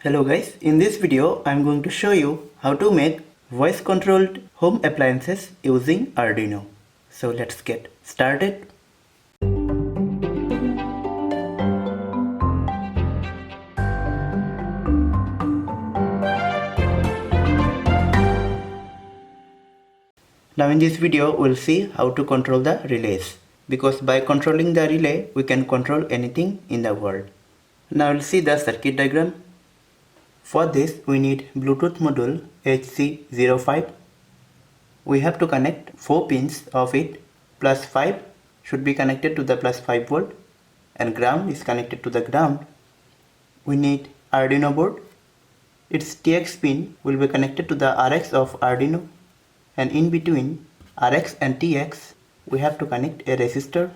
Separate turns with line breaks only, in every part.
Hello guys, in this video I am going to show you how to make voice controlled home appliances using Arduino. So let's get started. Now in this video we'll see how to control the relays, because by controlling the relay we can control anything in the world. Now we'll see the circuit diagram. For this we need Bluetooth module HC05. We have to connect 4 pins of it. Plus 5 should be connected to the plus 5 volt and ground is connected to the ground. We need Arduino board. Its TX pin will be connected to the RX of Arduino, and in between RX and TX we have to connect a resistor.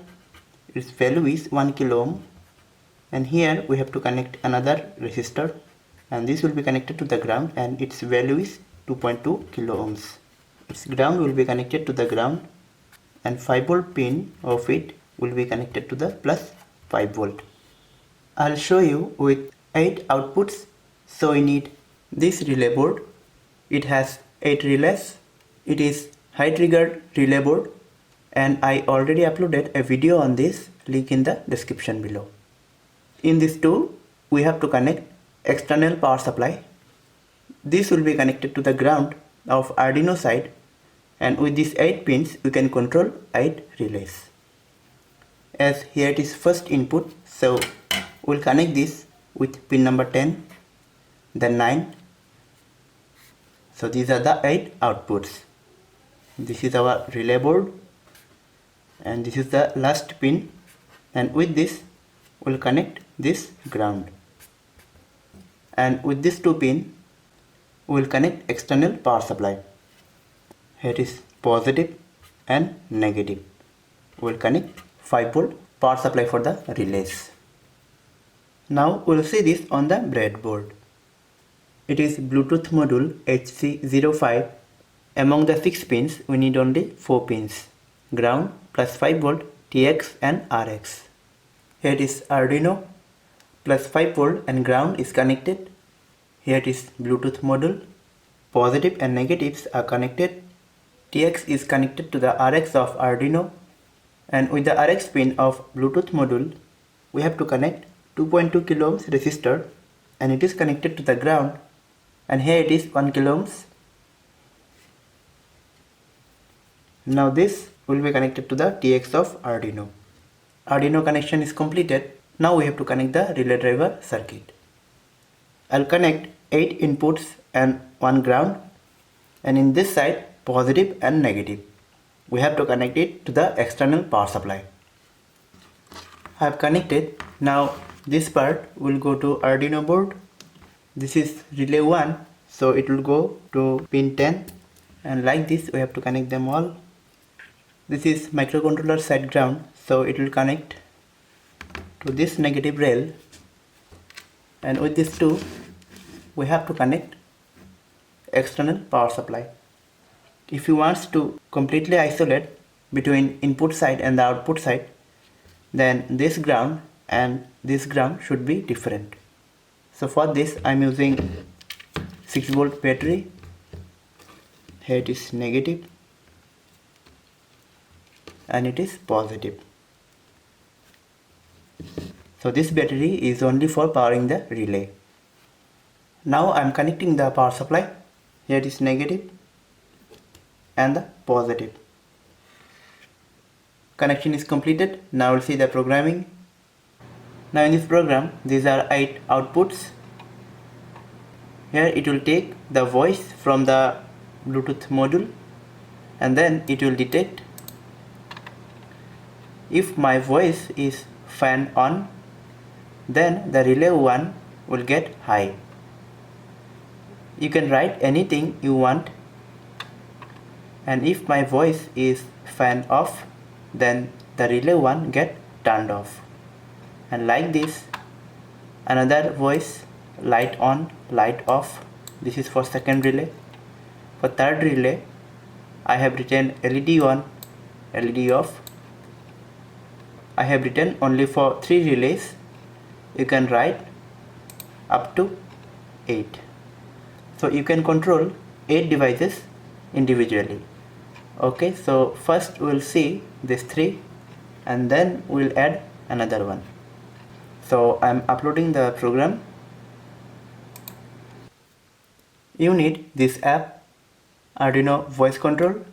Its value is 1 kilo ohm, and here we have to connect another resistor, and this will be connected to the ground and its value is 2.2 kilo ohms. Its ground will be connected to the ground and 5 volt pin of it will be connected to the plus 5 volt. I'll show you with 8 outputs. So we need this relay board. It has 8 relays. It is high triggered relay board, and I already uploaded a video on this, link in the description below. In this tool we have to connect external power supply. This will be connected to the ground of Arduino side, and with these 8 pins we can control 8 relays. As here it is first input, so we'll connect this with pin number 10, then 9. So these are the 8 outputs. This is our relay board and this is the last pin, and with this we'll connect this ground, and with this 2 pin we'll connect external power supply. Here is positive and negative. We'll connect 5 volt power supply for the relays. Now we'll see this on the breadboard. It is Bluetooth module HC05. Among the 6 pins we need only 4 pins: ground, plus 5 volt, TX and RX. Here is Arduino. Plus 5 volt and ground is connected. Here it is Bluetooth module. Positive and negatives are connected. TX is connected to the RX of Arduino, and with the RX pin of Bluetooth module we have to connect 2.2 kilo ohms resistor, and it is connected to the ground, and here it is 1 kilo ohms. Now this will be connected to the TX of Arduino. Arduino connection is completed. Now we have to connect the relay driver circuit. I'll connect 8 inputs and 1 ground, and in this side positive and negative. We have to connect it to the external power supply. I have connected. Now this part will go to Arduino board. This is relay 1, so it will go to pin 10, and like this we have to connect them all. This is microcontroller side ground, so it will connect to this negative rail, and with this 2 we have to connect external power supply. If you want to completely isolate between input side and the output side, then this ground and this ground should be different. So for this I am using 6 volt battery. Here it is negative and it is positive. So this battery is only for powering the relay. Now I am connecting the power supply. Here it is negative and the positive. Connection is completed. Now we'll see the programming. Now in this program these are 8 outputs. Here it will take the voice from the Bluetooth module, and then it will detect if my voice is fan on, then the relay 1 will get high. You can write anything you want, and if my voice is fan off, then the relay 1 get turned off. And like this, another voice, light on, light off. This is for second relay. For third relay I have written LED on, LED off. I have written only for 3 relays. You can write up to 8. So you can control 8 devices individually. Okay, so first we'll see this 3 and then we'll add another one. So I'm uploading the program. You need this app, Arduino voice control.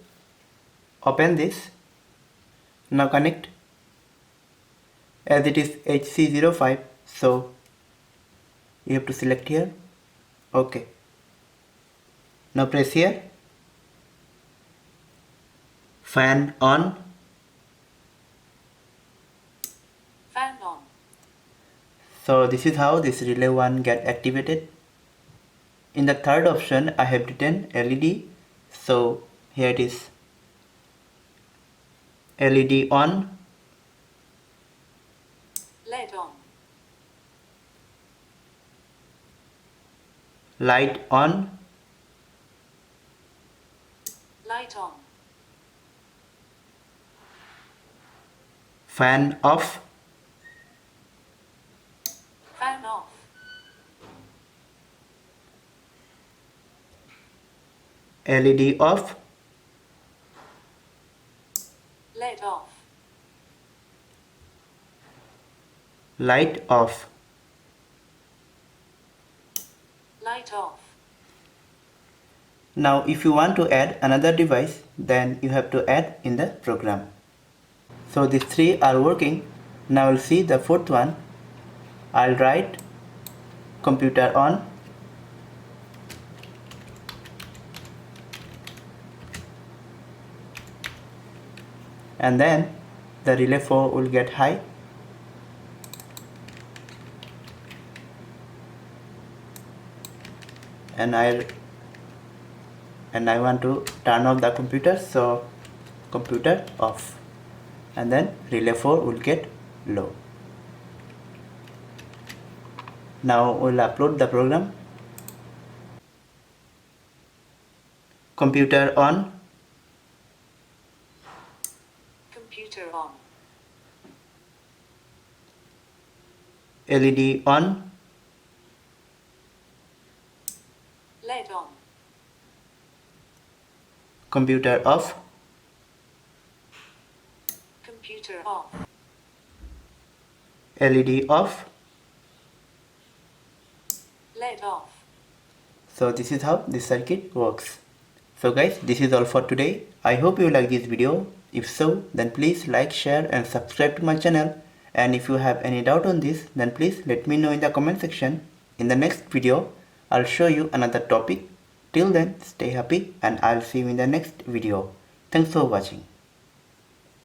Open this. Now connect. As it is HC05, so you have to select here. Okay. Now press here. Fan on.
Fan on.
So this is how this relay 1 get activated. In the third option I have written LED. So here it is. LED on.
LED on.
Light on.
Light on.
Fan off.
Fan off.
LED off.
LED off.
Light off.
Light off.
Now if you want to add another device, then you have to add in the program. So these 3 are working. Now we'll see the fourth one. I'll write computer on. And then the relay 4 will get high. And I want to turn off the computer, so computer off, and then relay 4 will get low. Now we'll upload the program. Computer on.
Computer on.
LED on.
LED on.
Computer off.
Computer off.
LED off.
LED off.
So this is how this circuit works. So guys, this is all for today. I hope you like this video. If so, then please like, share and subscribe to my channel. And if you have any doubt on this, then please let me know in the comment section. In the next video, I'll show you another topic. Till then, stay happy and I'll see you in the next video. Thanks for watching.